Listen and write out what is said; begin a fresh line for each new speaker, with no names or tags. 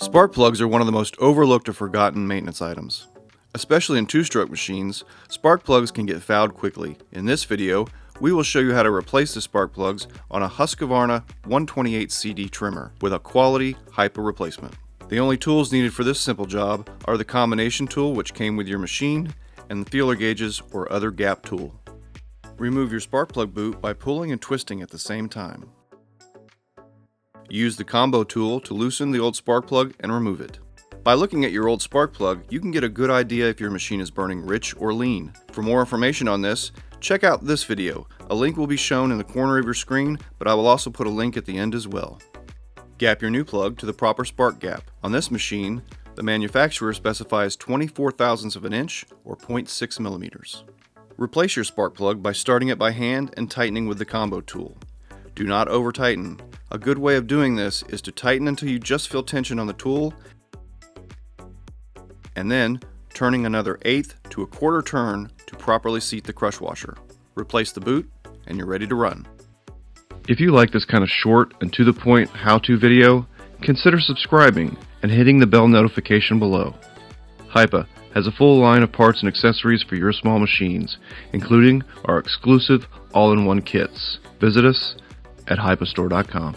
Spark plugs are one of the most overlooked or forgotten maintenance items. Especially in two-stroke machines, spark plugs can get fouled quickly. In this video, we will show you how to replace the spark plugs on a Husqvarna 128 CD trimmer with a quality Hipa replacement. The only tools needed for this simple job are the combination tool which came with your machine and the feeler gauges or other gap tool. Remove your spark plug boot by pulling and twisting at the same time. Use the combo tool to loosen the old spark plug and remove it. By looking at your old spark plug, you can get a good idea if your machine is burning rich or lean. For more information on this, check out this video. A link will be shown in the corner of your screen, but I will also put a link at the end as well. Gap your new plug to the proper spark gap. On this machine, the manufacturer specifies 24 thousandths of an inch or 0.6 millimeters. Replace your spark plug by starting it by hand and tightening with the combo tool. Do not over tighten. A good way of doing this is to tighten until you just feel tension on the tool and then turning another 1/8 to a 1/4 turn to properly seat the crush washer. Replace the boot and you're ready to run. If you like this kind of short and to the point how-to video, consider subscribing and hitting the bell notification below. Hipa has a full line of parts and accessories for your small machines, including our exclusive all-in-one kits. Visit us at hipastore.com.